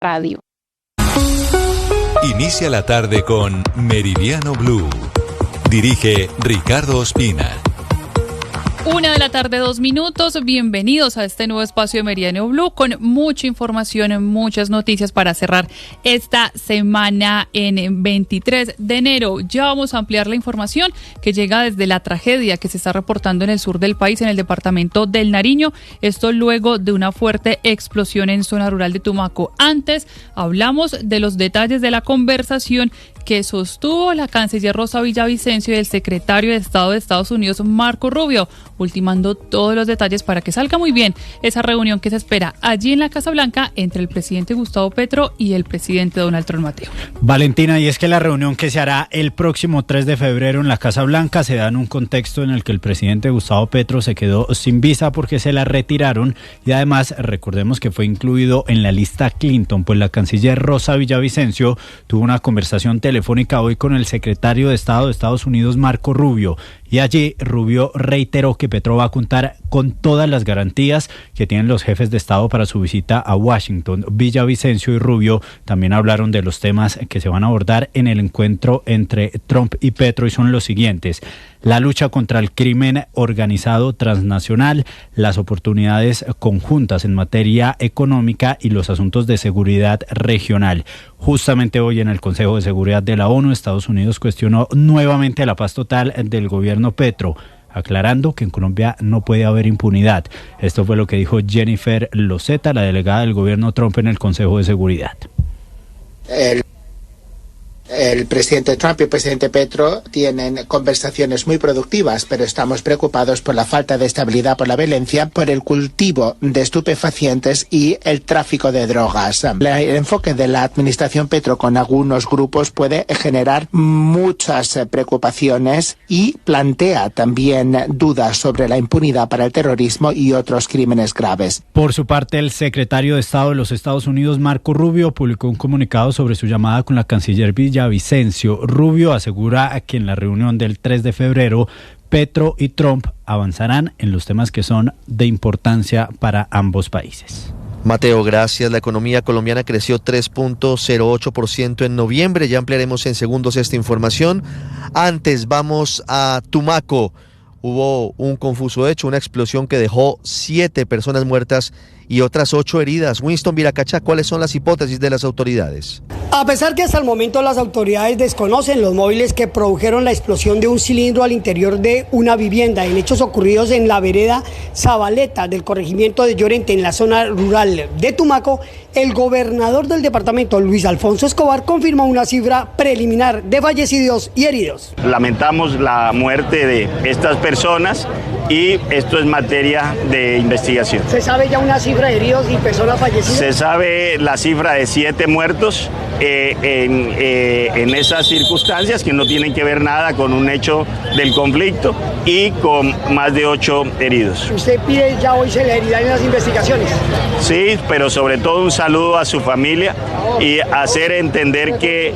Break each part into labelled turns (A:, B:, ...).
A: Radio.
B: Inicia la tarde con Meridiano Blue. Dirige Ricardo Ospina.
C: 1:02 p.m. Bienvenidos a este nuevo espacio de Meridiano Blue con mucha información, muchas noticias para cerrar esta semana en 23 de enero. Ya vamos a ampliar la información que llega desde la tragedia que se está reportando en el sur del país, en el departamento del Nariño. Esto luego de una fuerte explosión en zona rural de Tumaco. Antes hablamos de los detalles de la conversación que sostuvo la canciller Rosa Villavicencio y el secretario de Estado de Estados Unidos, Marco Rubio, ultimando todos los detalles para que salga muy bien esa reunión que se espera allí en la Casa Blanca entre el presidente Gustavo Petro y el presidente Donald Trump. Mateo.
D: Valentina, y es que la reunión que se hará el próximo 3 de febrero en la Casa Blanca se da en un contexto en el que el presidente Gustavo Petro se quedó sin visa porque se la retiraron y además recordemos que fue incluido en la lista Clinton, pues la canciller Rosa Villavicencio tuvo una conversación telefónica hoy con el secretario de Estado de Estados Unidos, Marco Rubio, y allí Rubio reiteró que Petro va a contar con todas las garantías que tienen los jefes de Estado para su visita a Washington. Villavicencio y Rubio también hablaron de los temas que se van a abordar en el encuentro entre Trump y Petro y son los siguientes: la lucha contra el crimen organizado transnacional, las oportunidades conjuntas en materia económica y los asuntos de seguridad regional. Justamente hoy en el Consejo de Seguridad de la ONU, Estados Unidos cuestionó nuevamente la paz total del gobierno Petro, aclarando que en Colombia no puede haber impunidad. Esto fue lo que dijo Jennifer Lozeta, la delegada del gobierno Trump en el Consejo de Seguridad.
E: El presidente Trump y el presidente Petro tienen conversaciones muy productivas, pero estamos preocupados por la falta de estabilidad, por la violencia, por el cultivo de estupefacientes y el tráfico de drogas. El enfoque de la administración Petro con algunos grupos puede generar muchas preocupaciones y plantea también dudas sobre la impunidad para el terrorismo y otros crímenes graves.
D: Por su parte, el secretario de Estado de los Estados Unidos, Marco Rubio, publicó un comunicado sobre su llamada con la canciller Villavicencio. Rubio asegura que en la reunión del 3 de febrero Petro y Trump avanzarán en los temas que son de importancia para ambos países.
F: Mateo, gracias. La economía colombiana creció 3.08% en noviembre. Ya ampliaremos en segundos esta información. Antes vamos a Tumaco. Hubo un confuso hecho, una explosión que dejó 7 personas muertas y otras 8 heridas. Winston Viracacha, ¿cuáles son las hipótesis de las autoridades?
G: A pesar que hasta el momento las autoridades desconocen los móviles que produjeron la explosión de un cilindro al interior de una vivienda en hechos ocurridos en la vereda Zabaleta del corregimiento de Llorente en la zona rural de Tumaco, el gobernador del departamento, Luis Alfonso Escobar, confirmó una cifra preliminar de fallecidos y heridos.
H: Lamentamos la muerte de estas personas y esto es materia de investigación.
G: ¿Se sabe ya una cifra de heridos y personas fallecidas?
H: Se sabe la cifra de 7 muertos en esas circunstancias que no tienen que ver nada con un hecho del conflicto y con más de 8 heridos.
G: ¿Usted pide ya hoy celeridad en las investigaciones?
H: Sí, pero sobre todo un saludo a su familia y hacer entender que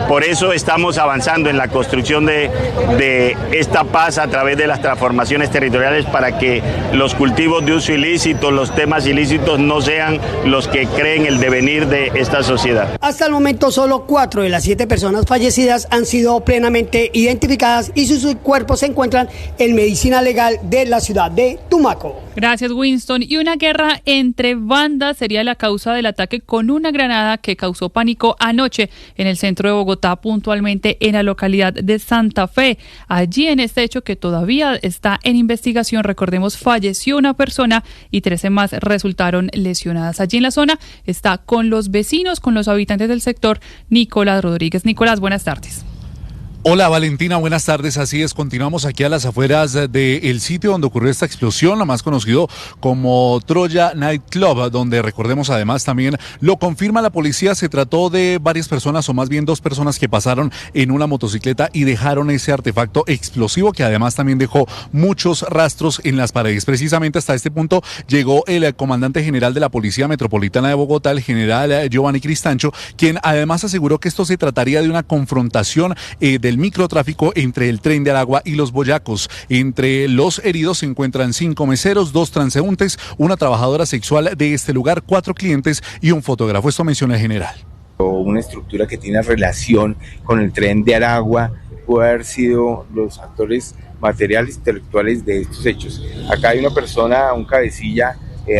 H: por eso estamos avanzando en la construcción de esta paz a través de las transformaciones territoriales para que los cultivos de uso ilícito, los temas ilícitos no sean los que creen el devenir de esta sociedad.
G: Hasta el momento solo 4 de las 7 personas fallecidas han sido plenamente identificadas y sus cuerpos se encuentran en medicina legal de la ciudad de Tumaco.
C: Gracias, Winston. Y una guerra entre bandas sería la causa del ataque con una granada que causó pánico anoche en el centro de Bogotá, puntualmente en la localidad de Santa Fe. Allí, en este hecho que todavía está en investigación, recordemos, falleció una persona y 13 más resultaron lesionadas. Allí en la zona está con los vecinos, con los habitantes del sector, Nicolás Rodríguez. Nicolás, buenas tardes.
I: Hola Valentina, buenas tardes. Así es, continuamos aquí a las afueras del sitio donde ocurrió esta explosión, la más conocido como Troya Night Club, donde recordemos además también lo confirma la policía, se trató de varias personas o más bien 2 personas que pasaron en una motocicleta y dejaron ese artefacto explosivo que además también dejó muchos rastros en las paredes. Precisamente hasta este punto llegó el comandante general de la Policía Metropolitana de Bogotá, el general Giovanni Cristancho, quien además aseguró que esto se trataría de una confrontación de del microtráfico entre el Tren de Aragua y Los Boyacos. Entre los heridos se encuentran 5 meseros, 2 transeúntes, una trabajadora sexual de este lugar, 4 clientes y un fotógrafo. Esto menciona el general.
A: Una estructura que tiene relación con el Tren de Aragua puede haber sido los actores materiales intelectuales de estos hechos. Acá hay una persona, un cabecilla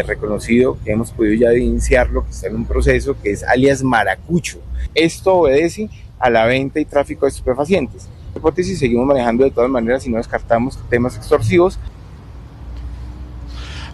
A: reconocido, que hemos podido ya evidenciarlo, que está en un proceso, que es alias Maracucho. Esto obedece a la venta y tráfico de estupefacientes. La hipótesis seguimos manejando de todas maneras y no descartamos temas extorsivos.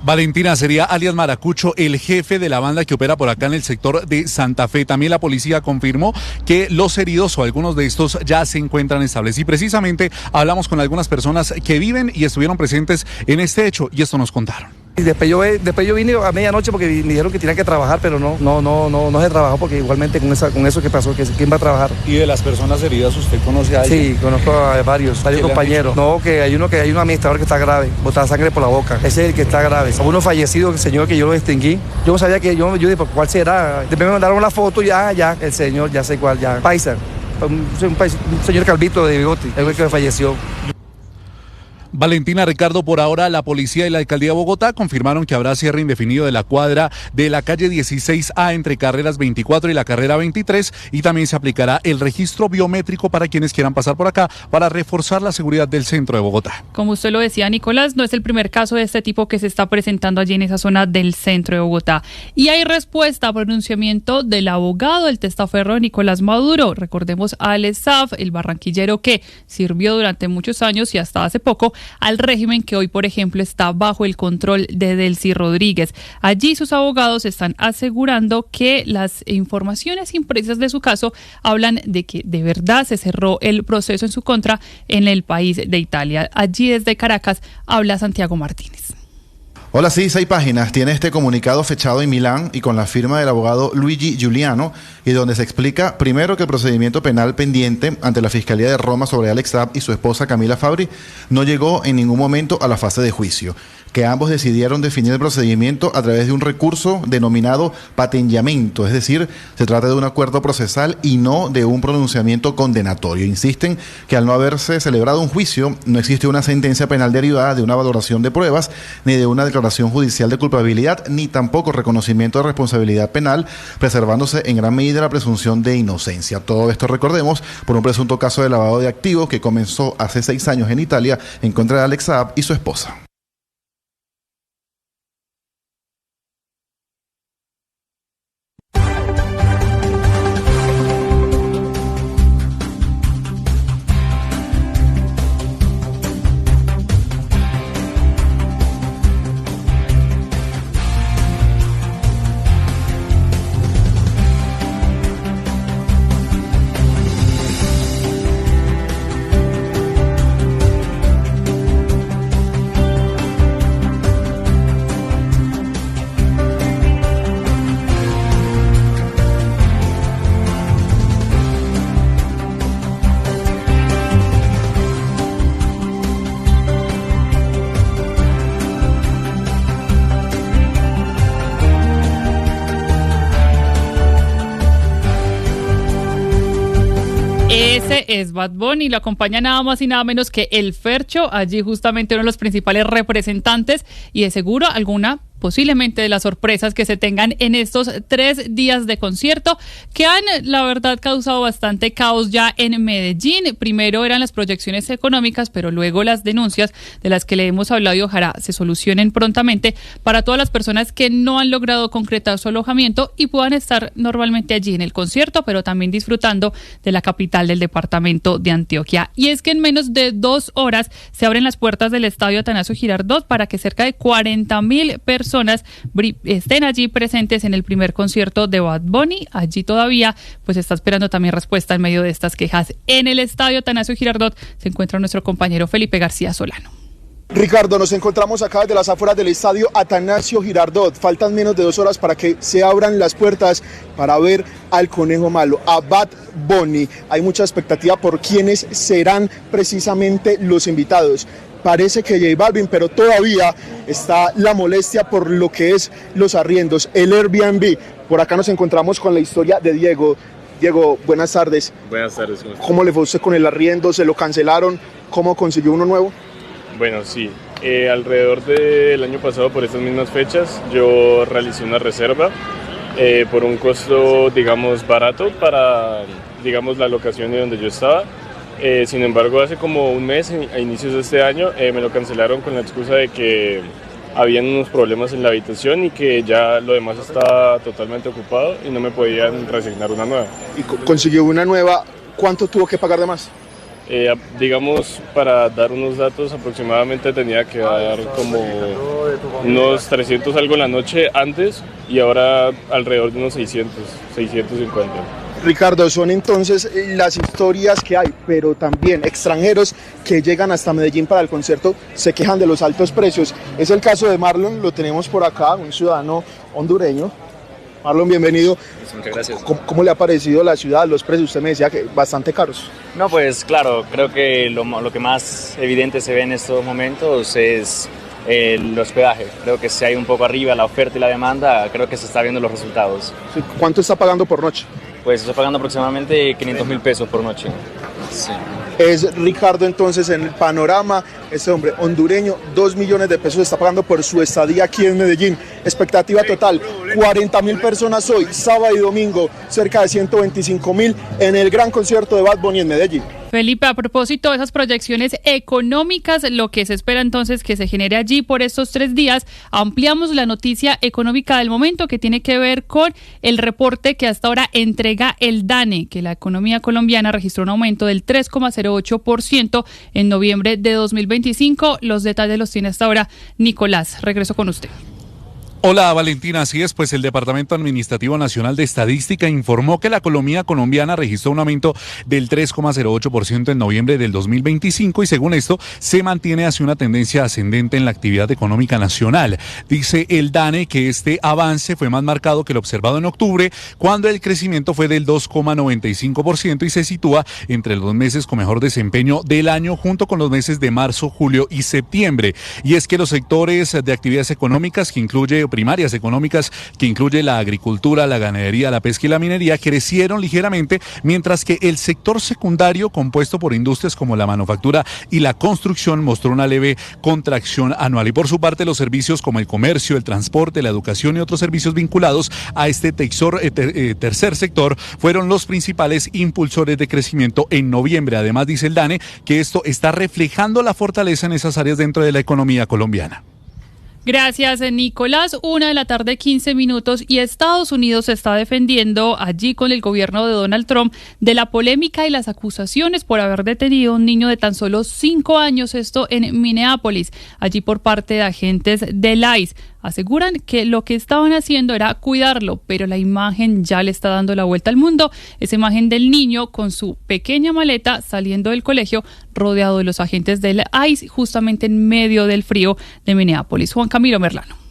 I: Valentina, sería alias Maracucho el jefe de la banda que opera por acá en el sector de Santa Fe. También la policía confirmó que los heridos o algunos de estos ya se encuentran estables. Y precisamente hablamos con algunas personas que viven y estuvieron presentes en este hecho y esto nos contaron.
J: Después yo vine a medianoche porque me dijeron que tenía que trabajar, pero no se trabajó porque igualmente con eso que pasó, que quién va a trabajar.
I: ¿Y de las personas heridas usted conoce a alguien?
J: Sí, conozco a varios compañeros. No, que hay un administrador que está grave, bota sangre por la boca. Ese es el que está grave. Uno fallecido, el señor que yo lo distinguí. Yo no sabía yo dije, ¿cuál será? Después me mandaron la foto, ya, el señor, ya sé cuál, ya. Paisa, un señor calvito de bigote, el que falleció.
I: Valentina, Ricardo, por ahora la policía y la alcaldía de Bogotá confirmaron que habrá cierre indefinido de la cuadra de la calle 16A entre carreras 24 y la carrera 23 y también se aplicará el registro biométrico para quienes quieran pasar por acá para reforzar la seguridad del centro de Bogotá.
C: Como usted lo decía, Nicolás, no es el primer caso de este tipo que se está presentando allí en esa zona del centro de Bogotá. Y hay respuesta a pronunciamiento del abogado del testaferro Nicolás Maduro. Recordemos a Alex Saab, el barranquillero que sirvió durante muchos años y hasta hace poco al régimen que hoy, por ejemplo, está bajo el control de Delcy Rodríguez. Allí sus abogados están asegurando que las informaciones imprecisas de su caso hablan de que de verdad se cerró el proceso en su contra en el país de Italia. Allí desde Caracas habla Santiago Martínez.
K: Hola, sí, 6 páginas. Tiene este comunicado fechado en Milán y con la firma del abogado Luigi Giuliano, y donde se explica primero que el procedimiento penal pendiente ante la Fiscalía de Roma sobre Alex Saab y su esposa Camila Fabri no llegó en ningún momento a la fase de juicio, que ambos decidieron definir el procedimiento a través de un recurso denominado patengiamento, es decir, se trata de un acuerdo procesal y no de un pronunciamiento condenatorio. Insisten que al no haberse celebrado un juicio, no existe una sentencia penal derivada de una valoración de pruebas, ni de una declaración judicial de culpabilidad, ni tampoco reconocimiento de responsabilidad penal, preservándose en gran medida la presunción de inocencia. Todo esto, recordemos, por un presunto caso de lavado de activos que comenzó hace 6 años en Italia en contra de Alex Saab y su esposa.
C: Ese es Bad Bunny, lo acompaña nada más y nada menos que el Fercho, allí justamente uno de los principales representantes y de seguro alguna posiblemente de las sorpresas que se tengan en estos 3 días de concierto que han, la verdad, causado bastante caos ya en Medellín. Primero eran las proyecciones económicas, pero luego las denuncias de las que le hemos hablado y ojalá se solucionen prontamente para todas las personas que no han logrado concretar su alojamiento y puedan estar normalmente allí en el concierto, pero también disfrutando de la capital del departamento de Antioquia. Y es que en menos de 2 horas se abren las puertas del estadio Atanasio Girardot para que cerca de 40.000 personas estén allí presentes en el primer concierto de Bad Bunny. Allí todavía pues está esperando también respuesta en medio de estas quejas. En el estadio Atanasio Girardot se encuentra nuestro compañero Felipe García Solano.
L: Ricardo, nos encontramos acá desde las afueras del estadio Atanasio Girardot. Faltan menos de 2 horas para que se abran las puertas para ver al Conejo Malo, a Bad Bunny. Hay mucha expectativa por quiénes serán precisamente los invitados. Parece que J Balvin, pero todavía está la molestia por lo que es los arriendos, el Airbnb. Por acá nos encontramos con la historia de Diego. Diego, buenas tardes.
M: Buenas tardes.
L: ¿Cómo le fue a usted con el arriendo? ¿Se lo cancelaron? ¿Cómo consiguió uno nuevo?
M: Bueno, sí. Alrededor del año pasado, por estas mismas fechas, yo realicé una reserva por un costo, digamos, barato para, digamos, la locación de donde yo estaba. Sin embargo, hace como un mes, a inicios de este año, me lo cancelaron con la excusa de que habían unos problemas en la habitación y que ya lo demás estaba totalmente ocupado y no me podían reasignar una nueva.
L: ¿Y consiguió una nueva? ¿Cuánto tuvo que pagar de más?
M: Digamos, para dar unos datos, aproximadamente tenía que dar como unos 300 algo en la noche antes y ahora alrededor de unos 650.
L: Ricardo, son entonces las historias que hay, pero también extranjeros que llegan hasta Medellín para el concierto se quejan de los altos precios. Es el caso de Marlon, lo tenemos por acá, un ciudadano hondureño. Marlon, bienvenido.
N: Muchas gracias.
L: ¿Cómo le ha parecido la ciudad, los precios? Usted me decía que bastante caros.
N: No, pues claro, creo que lo que más evidente se ve en estos momentos es el hospedaje. Creo que si hay un poco arriba la oferta y la demanda, creo que se está viendo los resultados.
L: ¿Cuánto está pagando por noche?
N: Pues estoy pagando aproximadamente 500.000 pesos por noche. Sí.
L: Es Ricardo entonces en el panorama, este hombre hondureño, 2 millones de pesos está pagando por su estadía aquí en Medellín. Expectativa total, 40.000 personas hoy, sábado y domingo, cerca de 125.000 en el gran concierto de Bad Bunny en Medellín.
C: Felipe, a propósito de esas proyecciones económicas, lo que se espera entonces que se genere allí por estos 3 días, ampliamos la noticia económica del momento que tiene que ver con el reporte que hasta ahora entrega el DANE, que la economía colombiana registró un aumento del 3,08% en noviembre de 2025. Los detalles los tiene hasta ahora Nicolás. Regreso con usted.
I: Hola Valentina, así es, pues el Departamento Administrativo Nacional de Estadística informó que la economía colombiana registró un aumento del 3,08% en noviembre del 2025 y según esto se mantiene hacia una tendencia ascendente en la actividad económica nacional. Dice el DANE que este avance fue más marcado que el observado en octubre, cuando el crecimiento fue del 2,95% y se sitúa entre los meses con mejor desempeño del año junto con los meses de marzo, julio y septiembre. Y es que los sectores de actividades económicas primarias económicas que incluye la agricultura, la ganadería, la pesca y la minería crecieron ligeramente, mientras que el sector secundario compuesto por industrias como la manufactura y la construcción mostró una leve contracción anual. Y por su parte los servicios como el comercio, el transporte, la educación y otros servicios vinculados a este tercer sector fueron los principales impulsores de crecimiento en noviembre. Además dice el DANE que esto está reflejando la fortaleza en esas áreas dentro de la economía colombiana.
C: Gracias, Nicolás. 1:15 p.m. y Estados Unidos se está defendiendo allí con el gobierno de Donald Trump de la polémica y las acusaciones por haber detenido a un niño de tan solo 5 años, esto en Minneapolis, allí por parte de agentes del ICE. Aseguran que lo que estaban haciendo era cuidarlo, pero la imagen ya le está dando la vuelta al mundo. Esa imagen del niño con su pequeña maleta saliendo del colegio, rodeado de los agentes del ICE, justamente en medio del frío de Minneapolis. Juan Camilo Merlano.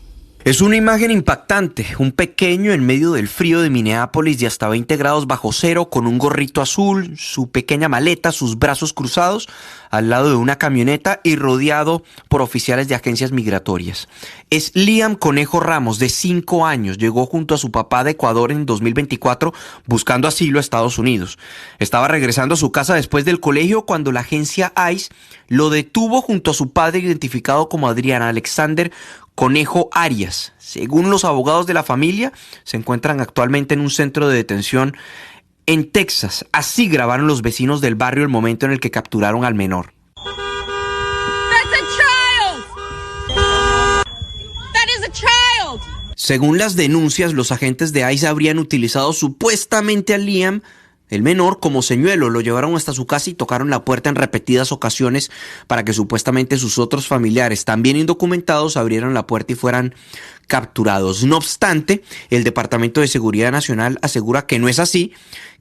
O: Es una imagen impactante, un pequeño en medio del frío de Minneapolis de hasta 20 grados bajo cero, con un gorrito azul, su pequeña maleta, sus brazos cruzados, al lado de una camioneta y rodeado por oficiales de agencias migratorias. Es Liam Conejo Ramos, de 5 años, llegó junto a su papá de Ecuador en 2024 buscando asilo a Estados Unidos. Estaba regresando a su casa después del colegio cuando la agencia ICE lo detuvo junto a su padre identificado como Adrián Alexander Conejo Arias. Según los abogados de la familia, se encuentran actualmente en un centro de detención en Texas. Así grabaron los vecinos del barrio el momento en el que capturaron al menor. Según las denuncias, los agentes de ICE habrían utilizado supuestamente a Liam, el menor, como señuelo. Lo llevaron hasta su casa y tocaron la puerta en repetidas ocasiones para que supuestamente sus otros familiares, también indocumentados, abrieran la puerta y fueran capturados. No obstante, el Departamento de Seguridad Nacional asegura que no es así,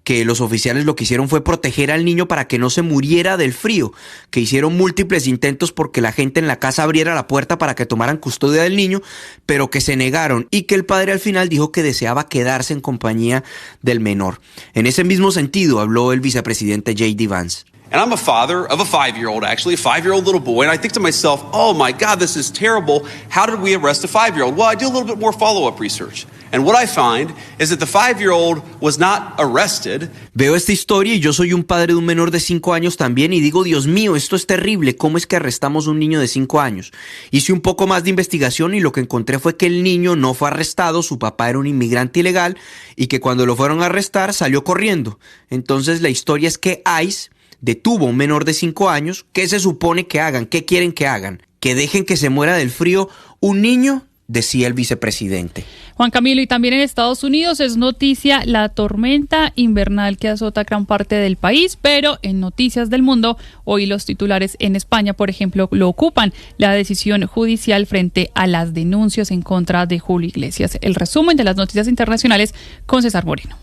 O: que los oficiales lo que hicieron fue proteger al niño para que no se muriera del frío, que hicieron múltiples intentos porque la gente en la casa abriera la puerta para que tomaran custodia del niño, pero que se negaron, y que el padre al final dijo que deseaba quedarse en compañía del menor. En ese mismo sentido habló el vicepresidente J.D. Vance.
P: And I'm a father of a 5-year-old, actually, a 5-year-old little boy. And I think to myself, oh my God, this is terrible. How did we arrest a 5-year-old? Well, I did a little bit more follow-up research. And what I find is that the 5-year-old was not arrested.
O: Veo esta historia y yo soy un padre de un menor de 5 años también y digo, Dios mío, esto es terrible, ¿cómo es que arrestamos a un niño de 5 años? Hice un poco más de investigación y lo que encontré fue que el niño no fue arrestado, su papá era un inmigrante ilegal y que cuando lo fueron a arrestar salió corriendo. Entonces la historia es que ICE detuvo a un menor de 5 años. ¿Qué se supone que hagan? ¿Qué quieren que hagan? ¿Que dejen que se muera del frío un niño? Decía el vicepresidente.
C: Juan Camilo, y también en Estados Unidos es noticia la tormenta invernal que azota gran parte del país, pero en Noticias del Mundo, hoy los titulares en España, por ejemplo, lo ocupan la decisión judicial frente a las denuncias en contra de Julio Iglesias. El resumen de las noticias internacionales con César Moreno.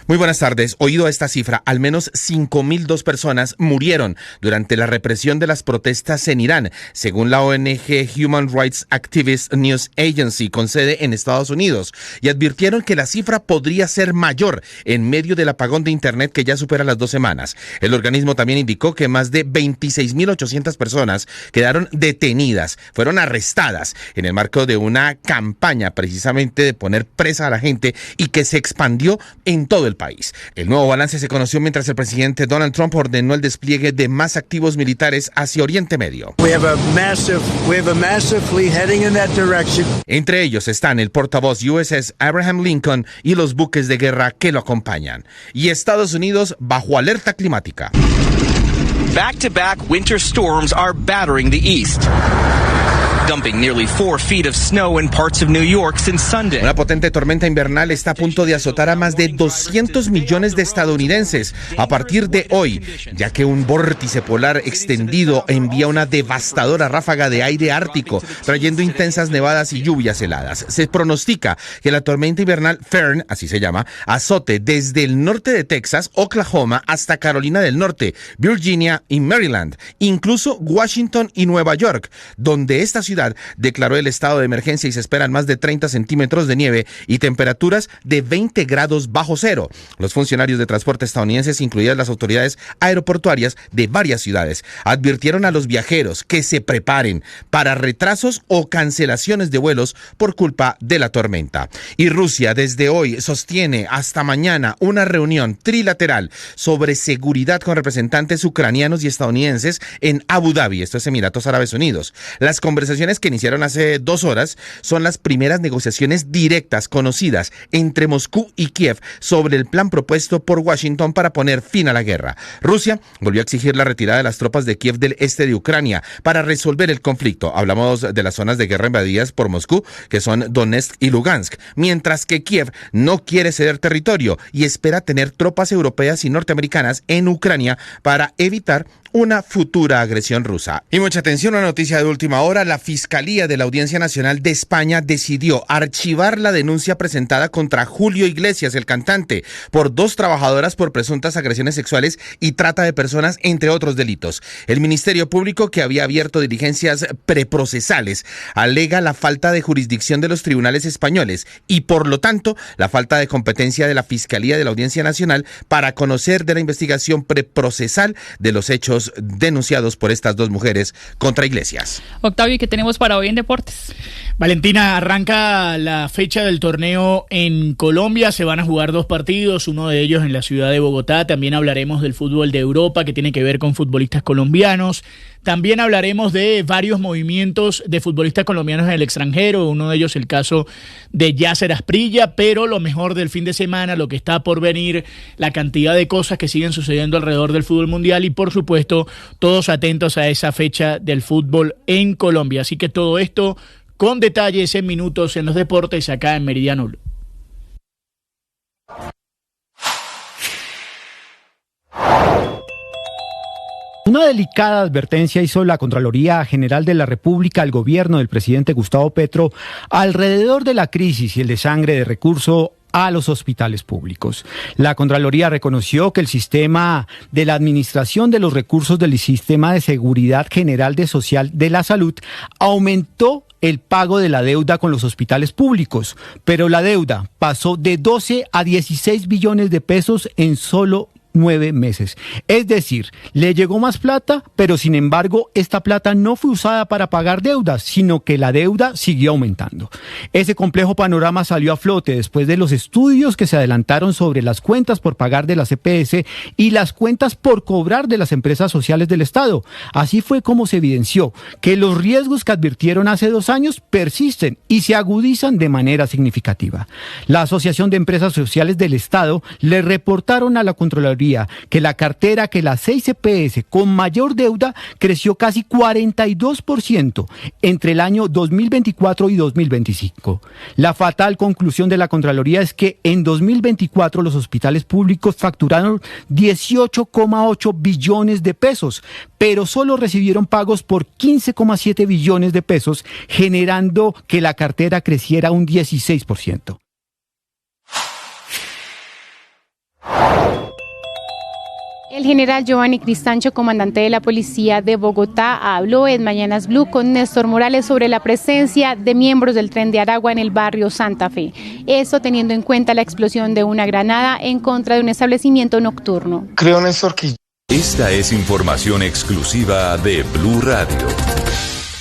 Q: Muy buenas tardes. Oído esta cifra, al menos 5.002 personas murieron durante la represión de las protestas en Irán, según la ONG Human Rights Activist News Agency, con sede en Estados Unidos, y advirtieron que la cifra podría ser mayor en medio del apagón de Internet que ya supera las 2 semanas. El organismo también indicó que más de 26.800 personas quedaron detenidas, fueron arrestadas en el marco de una campaña precisamente de poner presa a la gente y que se expandió en todo el país. El nuevo balance se conoció mientras el presidente Donald Trump ordenó el despliegue de más activos militares hacia Oriente Medio. Entre ellos están el portavoz USS Abraham Lincoln y los buques de guerra que lo acompañan. Y Estados Unidos bajo alerta climática.
R: Back-to-back winter storms are battering the east, dumping nearly 4 feet of snow in parts of New York since Sunday.
Q: Una potente tormenta invernal está a punto de azotar a más de 200 millones de estadounidenses a partir de hoy, ya que un vórtice polar extendido envía una devastadora ráfaga de aire ártico, trayendo intensas nevadas y lluvias heladas. Se pronostica que la tormenta invernal Fern, así se llama, azote desde el norte de Texas, Oklahoma, hasta Carolina del Norte, Virginia y Maryland, incluso Washington y Nueva York, donde esta ciudad declaró el estado de emergencia y se esperan más de 30 centímetros de nieve y temperaturas de 20 grados bajo cero. Los funcionarios de transporte estadounidenses, incluidas las autoridades aeroportuarias de varias ciudades, advirtieron a los viajeros que se preparen para retrasos o cancelaciones de vuelos por culpa de la tormenta. Y Rusia desde hoy sostiene hasta mañana una reunión trilateral sobre seguridad con representantes ucranianos y estadounidenses en Abu Dhabi, esto es Emiratos Árabes Unidos. Las conversaciones que iniciaron hace 2 horas son las primeras negociaciones directas conocidas entre Moscú y Kiev sobre el plan propuesto por Washington para poner fin a la guerra. Rusia volvió a exigir la retirada de las tropas de Kiev del este de Ucrania para resolver el conflicto. Hablamos de las zonas de guerra invadidas por Moscú, que son Donetsk y Lugansk, mientras que Kiev no quiere ceder territorio y espera tener tropas europeas y norteamericanas en Ucrania para evitar una futura agresión rusa. Y mucha atención, una noticia de última hora. La Fiscalía de la Audiencia Nacional de España decidió archivar la denuncia presentada contra Julio Iglesias, el cantante, por 2 trabajadoras por presuntas agresiones sexuales y trata de personas, entre otros delitos. El Ministerio Público, que había abierto diligencias preprocesales, alega la falta de jurisdicción de los tribunales españoles y, por lo tanto, la falta de competencia de la Fiscalía de la Audiencia Nacional para conocer de la investigación preprocesal de los hechos denunciados por estas 2 mujeres contra Iglesias.
C: Octavio, ¿qué tenemos para hoy en deportes?
S: Valentina, arranca la fecha del torneo en Colombia, se van a jugar 2 partidos, uno de ellos en la ciudad de Bogotá. También hablaremos del fútbol de Europa, que tiene que ver con futbolistas colombianos. También hablaremos de varios movimientos de futbolistas colombianos en el extranjero, uno de ellos el caso de Yasser Asprilla, pero lo mejor del fin de semana, lo que está por venir, la cantidad de cosas que siguen sucediendo alrededor del fútbol mundial y, por supuesto, todos atentos a esa fecha del fútbol en Colombia. Así que todo esto con detalles en minutos en los deportes acá en Meridiano Blue.
T: Una delicada advertencia hizo la Contraloría General de la República al gobierno del presidente Gustavo Petro alrededor de la crisis y el desangre de recursos a los hospitales públicos. La Contraloría reconoció que el sistema de la administración de los recursos del Sistema de Seguridad General de Social de la Salud aumentó el pago de la deuda con los hospitales públicos, pero la deuda pasó de 12 a 16 billones de pesos en solo 9 meses. Es decir, le llegó más plata, pero sin embargo, esta plata no fue usada para pagar deudas, sino que la deuda siguió aumentando. Ese complejo panorama salió a flote después de los estudios que se adelantaron sobre las cuentas por pagar de las EPS y las cuentas por cobrar de las empresas sociales del Estado. Así fue como se evidenció que los riesgos que advirtieron hace 2 años persisten y se agudizan de manera significativa. La Asociación de Empresas Sociales del Estado le reportaron a la Contraloría que la cartera, que las 6 EPS con mayor deuda creció casi 42% entre el año 2024 y 2025. La fatal conclusión de la Contraloría es que en 2024 los hospitales públicos facturaron 18,8 billones de pesos, pero solo recibieron pagos por 15,7 billones de pesos, generando que la cartera creciera un 16%.
U: El general Giovanni Cristancho, comandante de la Policía de Bogotá, habló en Mañanas Blue con Néstor Morales sobre la presencia de miembros del Tren de Aragua en el barrio Santa Fe. Esto teniendo en cuenta la explosión de una granada en contra de un establecimiento nocturno.
V: Creo, Néstor, que...
B: Esta es información exclusiva de Blue Radio.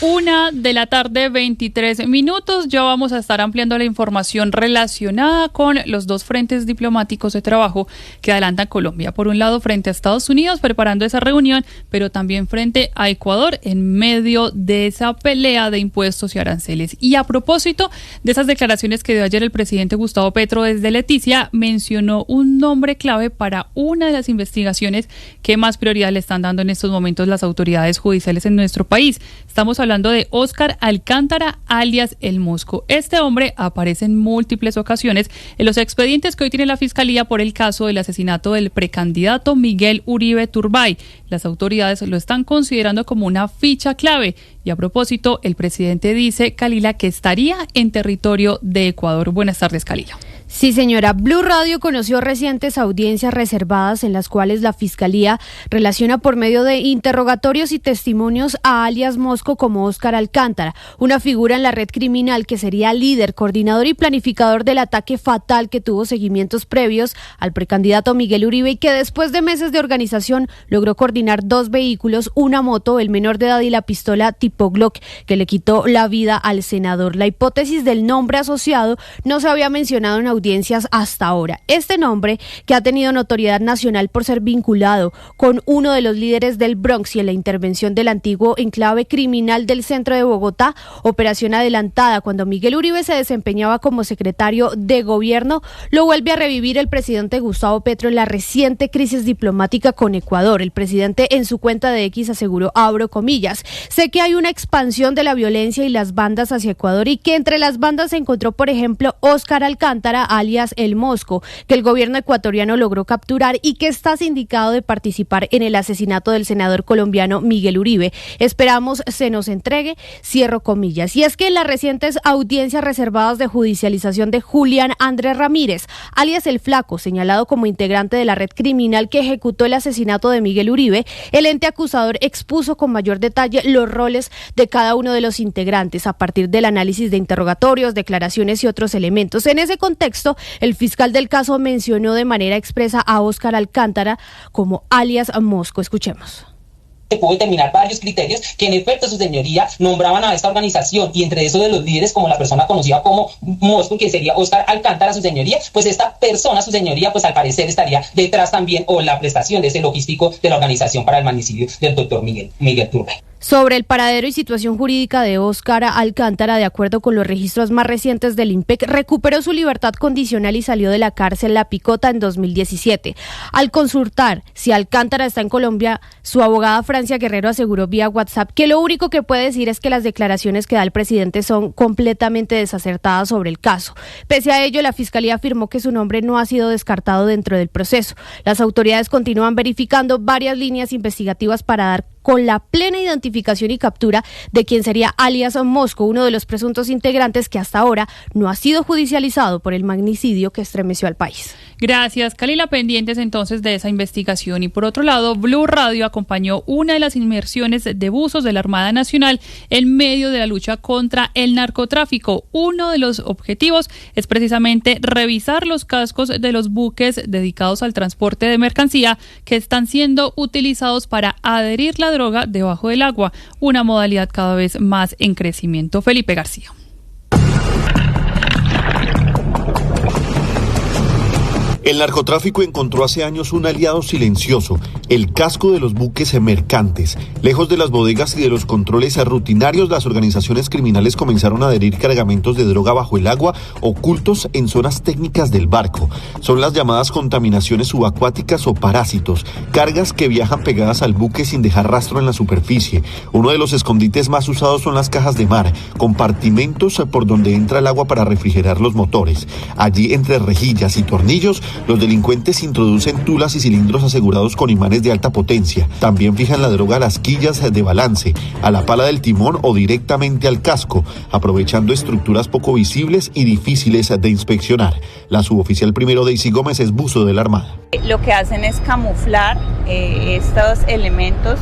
C: 1:23 p.m. Ya vamos a estar ampliando la información relacionada con los 2 frentes diplomáticos de trabajo que adelanta Colombia. Por un lado, frente a Estados Unidos, preparando esa reunión, pero también frente a Ecuador, en medio de esa pelea de impuestos y aranceles. Y a propósito de esas declaraciones que dio ayer el presidente Gustavo Petro desde Leticia, mencionó un nombre clave para una de las investigaciones que más prioridad le están dando en estos momentos las autoridades judiciales en nuestro país. Estamos hablando de Óscar Alcántara, alias El Mosco. Este hombre aparece en múltiples ocasiones en los expedientes que hoy tiene la Fiscalía por el caso del asesinato del precandidato Miguel Uribe Turbay. Las autoridades lo están considerando como una ficha clave. Y a propósito, el presidente dice, Kalila, que estaría en territorio de Ecuador. Buenas tardes, Kalila.
W: Sí, señora. Blue Radio conoció recientes audiencias reservadas en las cuales la Fiscalía relaciona por medio de interrogatorios y testimonios a alias Mosco como Óscar Alcántara, una figura en la red criminal que sería líder, coordinador y planificador del ataque fatal que tuvo seguimientos previos al precandidato Miguel Uribe y que después de meses de organización logró coordinar 2 vehículos, una moto, el menor de edad y la pistola tipo Glock que le quitó la vida al senador. La hipótesis del nombre asociado no se había mencionado en audiencias hasta ahora. Este nombre, que ha tenido notoriedad nacional por ser vinculado con uno de los líderes del Bronx y en la intervención del antiguo enclave criminal del centro de Bogotá, operación adelantada cuando Miguel Uribe se desempeñaba como secretario de gobierno, lo vuelve a revivir el presidente Gustavo Petro en la reciente crisis diplomática con Ecuador. El presidente en su cuenta de X aseguró, abro comillas, sé que hay una expansión de la violencia y las bandas hacia Ecuador y que entre las bandas se encontró, por ejemplo, Óscar Alcántara, alias El Mosco, que el gobierno ecuatoriano logró capturar y que está sindicado de participar en el asesinato del senador colombiano Miguel Uribe. Esperamos se nos entregue, cierro comillas. Y es que en las recientes audiencias reservadas de judicialización de Julián Andrés Ramírez, alias El Flaco, señalado como integrante de la red criminal que ejecutó el asesinato de Miguel Uribe, el ente acusador expuso con mayor detalle los roles de cada uno de los integrantes a partir del análisis de interrogatorios, declaraciones y otros elementos. En ese contexto, el fiscal del caso mencionó de manera expresa a Óscar Alcántara como alias Mosco. Escuchemos.
X: Se pudo determinar varios criterios que en efecto su señoría nombraban a esta organización y entre esos de los líderes como la persona conocida como Mosco, que sería Óscar Alcántara, su señoría, pues esta persona, su señoría, pues al parecer estaría detrás también o la prestación de ese logístico de la organización para el magnicidio del doctor Miguel Turbay.
W: Sobre el paradero y situación jurídica de Óscar Alcántara, de acuerdo con los registros más recientes del IMPEC, recuperó su libertad condicional y salió de la cárcel La Picota en 2017. Al consultar si Alcántara está en Colombia, su abogada Francia Guerrero aseguró vía WhatsApp que lo único que puede decir es que las declaraciones que da el presidente son completamente desacertadas sobre el caso. Pese a ello, la Fiscalía afirmó que su nombre no ha sido descartado dentro del proceso. Las autoridades continúan verificando varias líneas investigativas para dar con la plena identificación y captura de quien sería alias Mosco, uno de los presuntos integrantes que hasta ahora no ha sido judicializado por el magnicidio que estremeció al país.
C: Gracias, Kalila. Pendientes entonces de esa investigación. Y por otro lado, Blue Radio acompañó una de las inmersiones de buzos de la Armada Nacional en medio de la lucha contra el narcotráfico. Uno de los objetivos es precisamente revisar los cascos de los buques dedicados al transporte de mercancía que están siendo utilizados para adherir la droga debajo del agua, una modalidad cada vez más en crecimiento. Felipe García.
D: El narcotráfico encontró hace años un aliado silencioso, el casco de los buques mercantes. Lejos de las bodegas y de los controles rutinarios, las organizaciones criminales comenzaron a adherir cargamentos de droga bajo el agua, ocultos en zonas técnicas del barco. Son las llamadas contaminaciones subacuáticas o parásitos, cargas que viajan pegadas al buque sin dejar rastro en la superficie. Uno de los escondites más usados son las cajas de mar, compartimentos por donde entra el agua para refrigerar los motores. Allí, entre rejillas y tornillos, los delincuentes introducen tulas y cilindros asegurados con imanes de alta potencia. También fijan la droga a las quillas de balance, a la pala del timón o directamente al casco, aprovechando estructuras poco visibles y difíciles de inspeccionar. La suboficial primero Daisy Gómez es buzo de la Armada.
E: Lo que hacen es camuflar estos elementos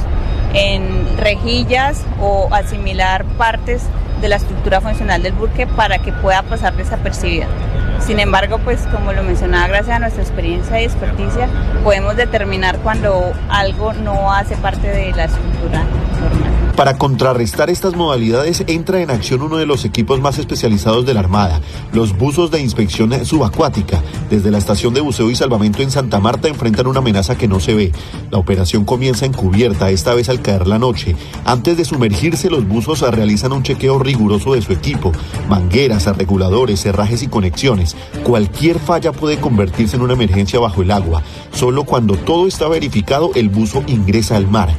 E: en rejillas o asimilar partes de la estructura funcional del buque para que pueda pasar desapercibida. Sin embargo, pues como lo mencionaba, gracias a nuestra experiencia y experticia, podemos determinar cuando algo no hace parte de la estructura normal.
D: Para contrarrestar estas modalidades entra en acción uno de los equipos más especializados de la Armada, los buzos de inspección subacuática. Desde la estación de buceo y salvamento en Santa Marta enfrentan una amenaza que no se ve. La operación comienza encubierta, esta vez al caer la noche. Antes de sumergirse, los buzos realizan un chequeo riguroso de su equipo, mangueras, reguladores, cerrajes y conexiones. Cualquier falla puede convertirse en una emergencia bajo el agua. Solo cuando todo está verificado, el buzo ingresa al mar.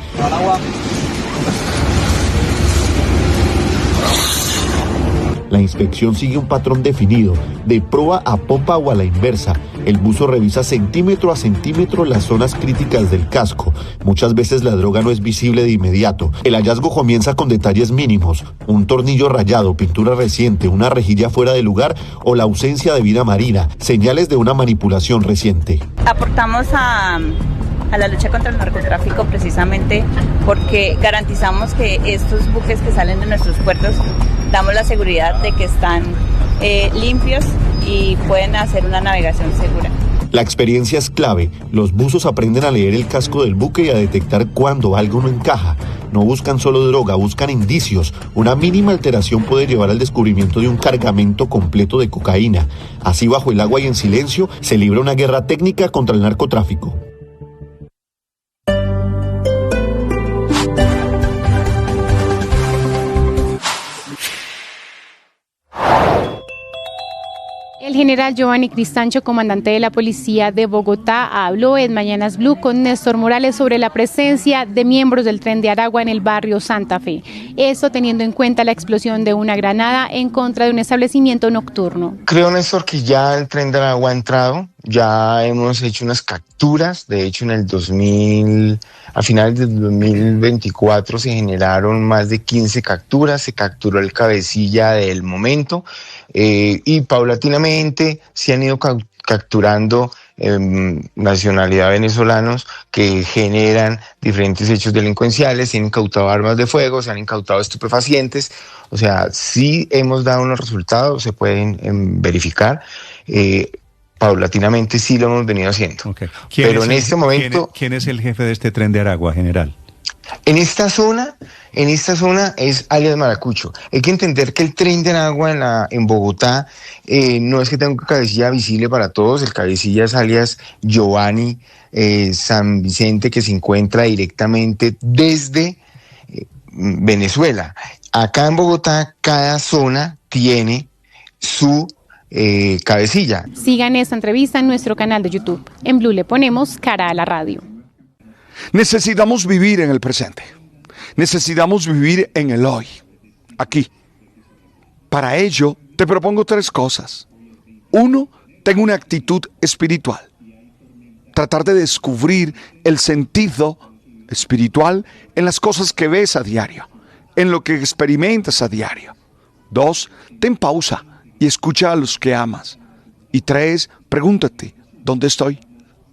D: La inspección sigue un patrón definido, de proa a popa o a la inversa. El buzo revisa centímetro a centímetro las zonas críticas del casco. Muchas veces la droga no es visible de inmediato. El hallazgo comienza con detalles mínimos: un tornillo rayado, pintura reciente, una rejilla fuera de lugar o la ausencia de vida marina, señales de una manipulación reciente.
E: Aportamos a la lucha contra el narcotráfico precisamente porque garantizamos que estos buques que salen de nuestros puertos, damos la seguridad de que están limpios y pueden hacer una navegación segura.
D: La experiencia es clave. Los buzos aprenden a leer el casco del buque y a detectar cuando algo no encaja. No buscan solo droga, buscan indicios. Una mínima alteración puede llevar al descubrimiento de un cargamento completo de cocaína. Así, bajo el agua y en silencio, se libra una guerra técnica contra el narcotráfico.
U: El general Giovanni Cristancho, comandante de la policía de Bogotá, habló en Mañanas Blue con Néstor Morales sobre la presencia de miembros del Tren de Aragua en el barrio Santa Fe. Esto teniendo en cuenta la explosión de una granada en contra de un establecimiento nocturno.
F: Creo, Néstor, que ya el Tren de Aragua ha entrado. Ya hemos hecho unas capturas. De hecho, a finales del 2024 se generaron más de 15 capturas. Se capturó el cabecilla del momento. Y paulatinamente se han ido capturando nacionalidad venezolanos que generan diferentes hechos delincuenciales. Se han incautado armas de fuego, se han incautado estupefacientes. O sea, sí hemos dado unos resultados, se pueden verificar. Paulatinamente sí lo hemos venido haciendo.
V: Okay.
F: Pero en este momento...
V: ¿Quién es el jefe de este Tren de Aragua, general?
F: En esta zona es alias Maracucho. Hay que entender que el Tren de Aragua en Bogotá no es que tenga una cabecilla visible para todos. El cabecilla es alias Giovanni San Vicente, que se encuentra directamente desde Venezuela. Acá en Bogotá cada zona tiene su cabecilla.
U: Sigan esta entrevista en nuestro canal de YouTube. En Blue le ponemos cara a la radio.
Y: Necesitamos vivir en el presente. Necesitamos vivir en el hoy, aquí. Para ello, te propongo 3 cosas. 1, ten una actitud espiritual. Tratar de descubrir el sentido espiritual en las cosas que ves a diario, en lo que experimentas a diario. 2, ten pausa y escucha a los que amas. Y 3, pregúntate, ¿dónde estoy?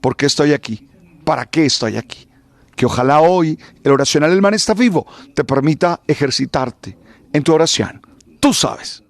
Y: ¿Por qué estoy aquí? ¿Para qué estoy aquí? Que ojalá hoy el oracional El Man está vivo te permita ejercitarte en tu oración. Tú sabes.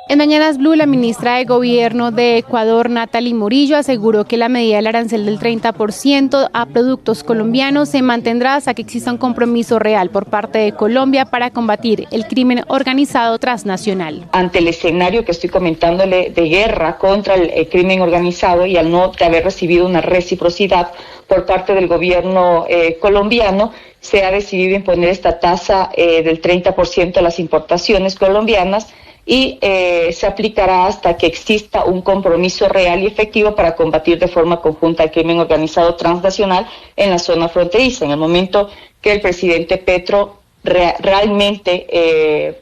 U: En Mañanas Blue, la ministra de Gobierno de Ecuador, Natalie Morillo, aseguró que la medida del arancel del 30% a productos colombianos se mantendrá hasta que exista un compromiso real por parte de Colombia para combatir el crimen organizado transnacional.
A: Ante el escenario que estoy comentándole de guerra contra el crimen organizado y al no haber recibido una reciprocidad por parte del gobierno colombiano, se ha decidido imponer esta tasa del 30% a las importaciones colombianas y se aplicará hasta que exista un compromiso real y efectivo para combatir de forma conjunta el crimen organizado transnacional en la zona fronteriza. En el momento que el presidente Petro realmente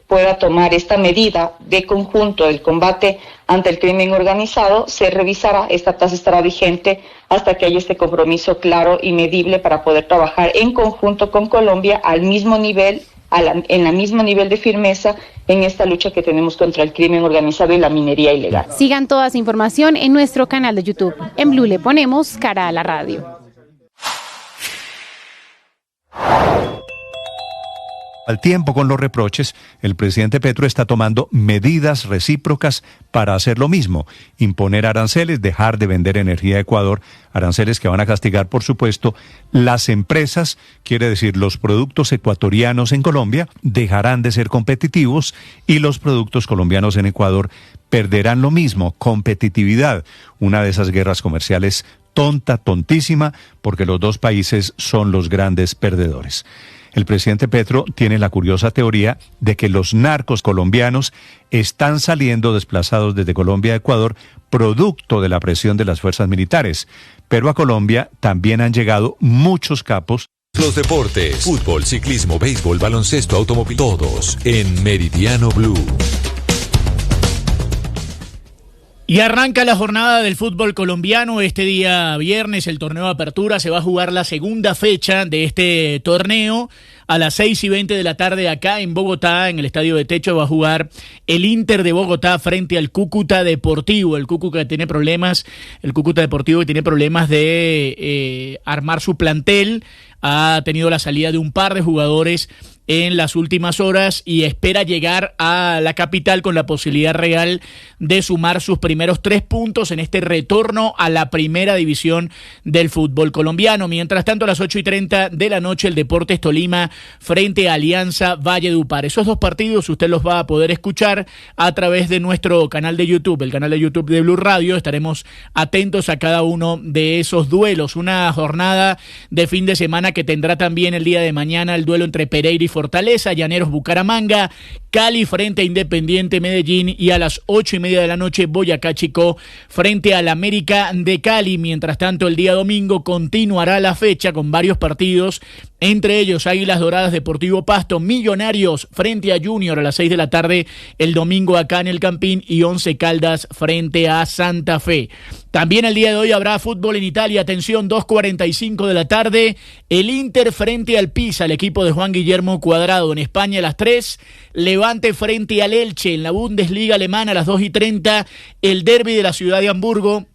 A: pueda tomar esta medida de conjunto del combate ante el crimen organizado, se revisará, esta tasa estará vigente hasta que haya este compromiso claro y medible para poder trabajar en conjunto con Colombia al mismo nivel, en el mismo nivel de firmeza en esta lucha que tenemos contra el crimen organizado y la minería ilegal.
U: Sigan toda esa información en nuestro canal de YouTube. En Blue le ponemos cara a la radio.
V: Al tiempo con los reproches, el presidente Petro está tomando medidas recíprocas para hacer lo mismo, imponer aranceles, dejar de vender energía a Ecuador, aranceles que van a castigar, por supuesto, las empresas, quiere decir los productos ecuatorianos en Colombia dejarán de ser competitivos y los productos colombianos en Ecuador perderán lo mismo, competitividad, una de esas guerras comerciales tontísima, porque los dos países son los grandes perdedores. El presidente Petro tiene la curiosa teoría de que los narcos colombianos están saliendo desplazados desde Colombia a Ecuador producto de la presión de las fuerzas militares. Pero a Colombia también han llegado muchos capos.
B: Los deportes, fútbol, ciclismo, béisbol, baloncesto, automóvil, todos en Meridiano Blue.
S: Y arranca la jornada del fútbol colombiano. Este día viernes el torneo de apertura se va a jugar la segunda fecha de este torneo. A las 6:20 de la tarde acá en Bogotá, en el Estadio de Techo, va a jugar el Inter de Bogotá frente al Cúcuta Deportivo. El Cúcuta Deportivo que tiene problemas de armar su plantel. Ha tenido la salida de un par de jugadores en las últimas horas y espera llegar a la capital con la posibilidad real de sumar sus primeros 3 puntos en este retorno a la primera división del fútbol colombiano. Mientras tanto, a las 8:30 de la noche, el Deportes Tolima frente a Alianza Valledupar. Esos dos partidos usted los va a poder escuchar a través de nuestro canal de YouTube, el canal de YouTube de Blue Radio. Estaremos atentos a cada uno de esos duelos. Una jornada de fin de semana que tendrá también el día de mañana el duelo entre Pereira y Fortaleza, Llaneros Bucaramanga, Cali frente a Independiente Medellín y a las 8:30 de la noche Boyacá Chicó frente al América de Cali. Mientras tanto, el día domingo continuará la fecha con varios partidos, entre ellos Águilas Doradas Deportivo Pasto, Millonarios frente a Junior a las 6 de la tarde el domingo acá en el Campín y Once Caldas frente a Santa Fe. También el día de hoy habrá fútbol en Italia, atención, 2:45 de la tarde, el Inter frente al Pisa, el equipo de Juan Guillermo Cuadrado. En España a las 3, Levante frente al Elche. En la Bundesliga alemana a las 2:30, el derbi de la ciudad de Hamburgo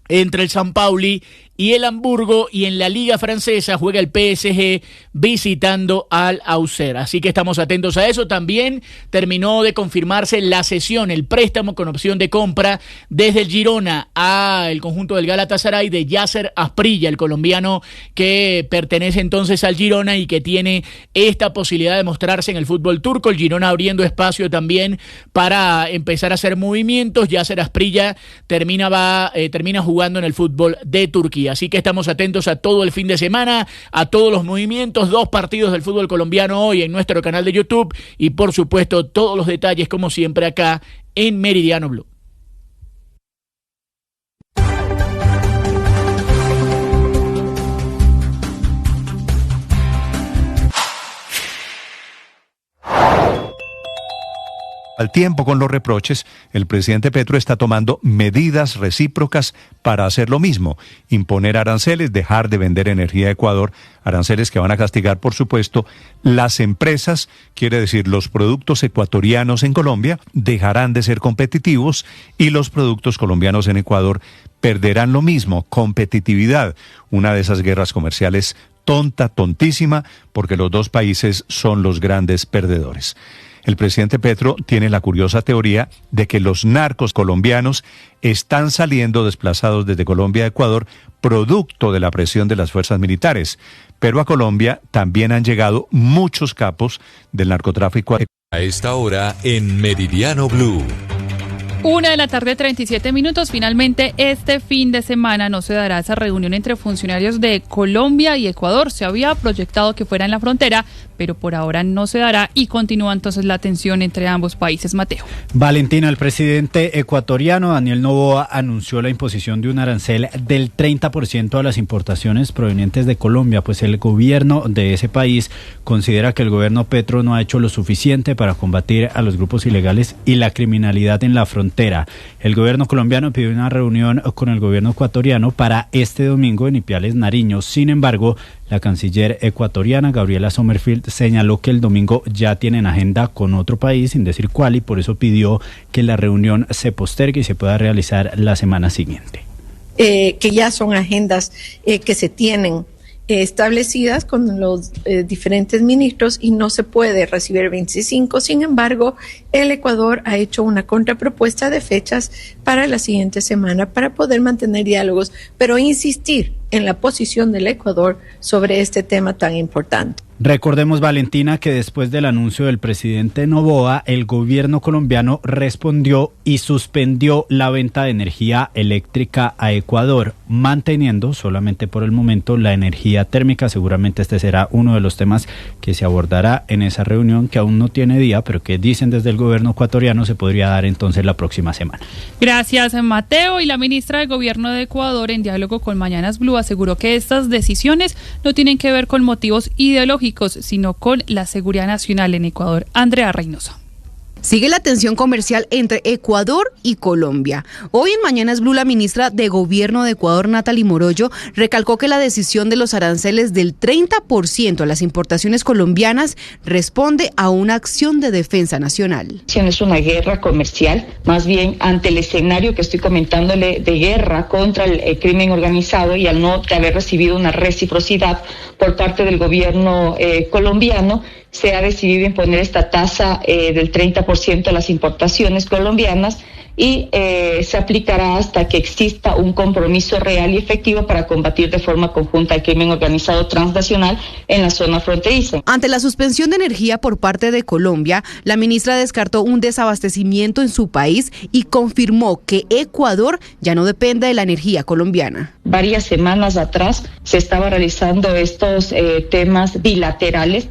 S: entre el San Pauli y el Hamburgo, y en la Liga Francesa juega el PSG visitando al Auxerre. Así que estamos atentos a eso. También terminó de confirmarse la cesión, el préstamo con opción de compra desde el Girona al conjunto del Galatasaray de Yasser Asprilla, el colombiano que pertenece entonces al Girona y que tiene esta posibilidad de mostrarse en el fútbol turco. El Girona abriendo espacio también para empezar a hacer movimientos. Yasser Asprilla termina jugando en el fútbol de Turquía. Así que estamos atentos a todo el fin de semana, a todos los movimientos, 2 partidos del fútbol colombiano hoy en nuestro canal de YouTube y por supuesto todos los detalles como siempre acá en Meridiano Blue.
V: Al tiempo con los reproches, el presidente Petro está tomando medidas recíprocas para hacer lo mismo, imponer aranceles, dejar de vender energía a Ecuador, aranceles que van a castigar, por supuesto, las empresas, quiere decir los productos ecuatorianos en Colombia dejarán de ser competitivos y los productos colombianos en Ecuador perderán lo mismo, competitividad, una de esas guerras comerciales tontísima, porque los dos países son los grandes perdedores. El presidente Petro tiene la curiosa teoría de que los narcos colombianos están saliendo desplazados desde Colombia a Ecuador producto de la presión de las fuerzas militares. Pero a Colombia también han llegado muchos capos del narcotráfico.
B: A esta hora en Meridiano Blue.
C: 1:37 p.m. Finalmente, este fin de semana no se dará esa reunión entre funcionarios de Colombia y Ecuador. Se había proyectado que fuera en la frontera, pero por ahora no se dará y continúa entonces la tensión entre ambos países. Mateo.
G: Valentina, el presidente ecuatoriano Daniel Noboa anunció la imposición de un arancel del 30% a las importaciones provenientes de Colombia, pues el gobierno de ese país considera que el gobierno Petro no ha hecho lo suficiente para combatir a los grupos ilegales y la criminalidad en la frontera. El gobierno colombiano pidió una reunión con el gobierno ecuatoriano para este domingo en Ipiales, Nariño. Sin embargo, la canciller ecuatoriana Gabriela Sommerfield señaló que el domingo ya tienen agenda con otro país, sin decir cuál, y por eso pidió que la reunión se postergue y se pueda realizar la semana siguiente.
H: Que ya son agendas que se tienen establecidas con los diferentes ministros y no se puede recibir 25. Sin embargo, el Ecuador ha hecho una contrapropuesta de fechas para la siguiente semana para poder mantener diálogos, pero insistir en la posición del Ecuador sobre este tema tan importante.
G: Recordemos, Valentina, que después del anuncio del presidente Noboa, el gobierno colombiano respondió y suspendió la venta de energía eléctrica a Ecuador, manteniendo solamente por el momento la energía térmica. Seguramente este será uno de los temas que se abordará en esa reunión, que aún no tiene día, pero que dicen desde el gobierno ecuatoriano se podría dar entonces la próxima semana.
C: Gracias, Mateo. Y la ministra de Gobierno de Ecuador, en diálogo con Mañanas Blue, aseguró que estas decisiones no tienen que ver con motivos ideológicos, sino con la seguridad nacional en Ecuador. Andrea Reynoso.
J: Sigue la tensión comercial entre Ecuador y Colombia. Hoy en Mañanas Blue, la ministra de Gobierno de Ecuador, Natalie Morollo, recalcó que la decisión de los aranceles del 30% a las importaciones colombianas responde a una acción de defensa nacional.
A: No es una guerra comercial, más bien ante el escenario que estoy comentándole de guerra contra el crimen organizado y al no haber recibido una reciprocidad por parte del gobierno colombiano, se ha decidido imponer esta tasa del 30% a las importaciones colombianas y se aplicará hasta que exista un compromiso real y efectivo para combatir de forma conjunta el crimen organizado transnacional en la zona fronteriza.
J: Ante la suspensión de energía por parte de Colombia, la ministra descartó un desabastecimiento en su país y confirmó que Ecuador ya no depende de la energía colombiana.
A: Varias semanas atrás se estaban realizando estos temas bilaterales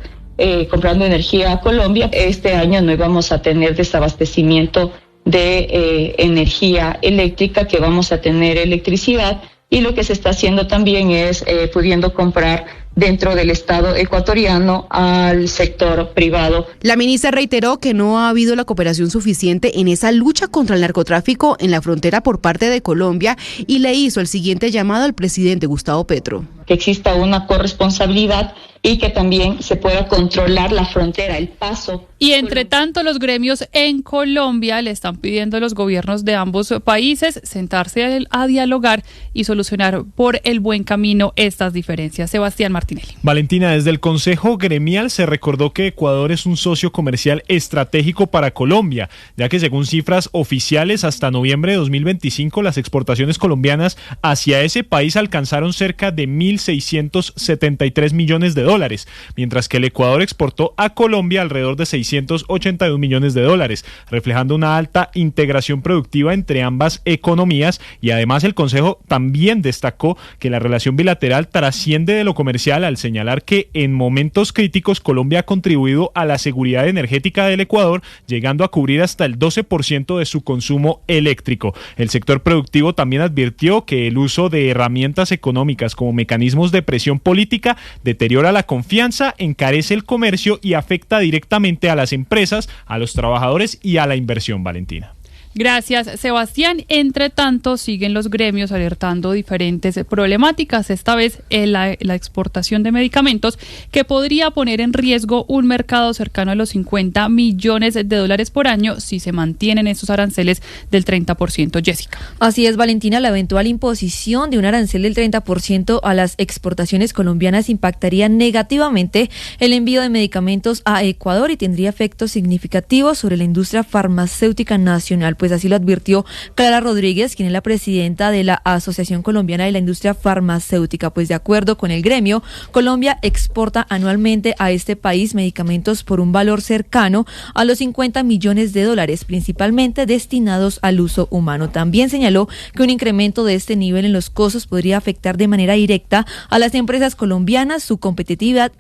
A: comprando energía a Colombia. Este año no íbamos a tener desabastecimiento de energía eléctrica, que vamos a tener electricidad, y lo que se está haciendo también es pudiendo comprar dentro del Estado ecuatoriano al sector privado.
J: La ministra reiteró que no ha habido la cooperación suficiente en esa lucha contra el narcotráfico en la frontera por parte de Colombia y le hizo el siguiente llamado al presidente Gustavo Petro.
A: Que exista una corresponsabilidad y que también se pueda controlar la frontera, el paso.
C: Y entre tanto, los gremios en Colombia le están pidiendo a los gobiernos de ambos países sentarse a dialogar y solucionar por el buen camino estas diferencias. Sebastián Martinelli.
K: Valentina, desde el Consejo Gremial se recordó que Ecuador es un socio comercial estratégico para Colombia, ya que según cifras oficiales, hasta noviembre de 2025 las exportaciones colombianas hacia ese país alcanzaron cerca de 1.673 millones de dólares, mientras que el Ecuador exportó a Colombia alrededor de 681 millones de dólares, reflejando una alta integración productiva entre ambas economías. Y además el Consejo también destacó que la relación bilateral trasciende de lo comercial al señalar que en momentos críticos Colombia ha contribuido a la seguridad energética del Ecuador, llegando a cubrir hasta el 12% de su consumo eléctrico. El sector productivo también advirtió que el uso de herramientas económicas como mecanismos mecanismos de presión política, deteriora la confianza, encarece el comercio y afecta directamente a las empresas, a los trabajadores y a la inversión, Valentina.
C: Gracias, Sebastián. Entre tanto, siguen los gremios alertando diferentes problemáticas, esta vez la exportación de medicamentos, que podría poner en riesgo un mercado cercano a los 50 millones de dólares por año si se mantienen esos aranceles del 30%. Jessica.
I: Así es, Valentina, la eventual imposición de un arancel del 30% a las exportaciones colombianas impactaría negativamente el envío de medicamentos a Ecuador y tendría efectos significativos sobre la industria farmacéutica nacional. Pues así lo advirtió Clara Rodríguez, quien es la presidenta de la Asociación Colombiana de la Industria Farmacéutica. Pues de acuerdo con el gremio, Colombia exporta anualmente a este país medicamentos por un valor cercano a los 50 millones de dólares, principalmente destinados al uso humano. También señaló que un incremento de este nivel en los costos podría afectar de manera directa a las empresas colombianas, su competitividad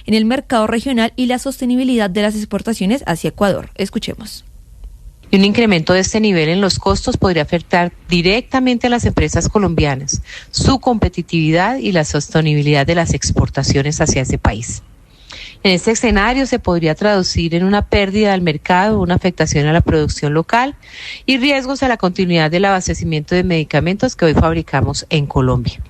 I: en el mercado regional y la sostenibilidad de las exportaciones hacia Ecuador. Escuchemos.
L: Y un incremento de este nivel en los costos podría afectar directamente a las empresas colombianas, su competitividad y la sostenibilidad de las exportaciones hacia ese país. En este escenario se podría traducir en una pérdida del mercado, una afectación a la producción local y riesgos a la continuidad del abastecimiento de medicamentos que hoy fabricamos en Colombia.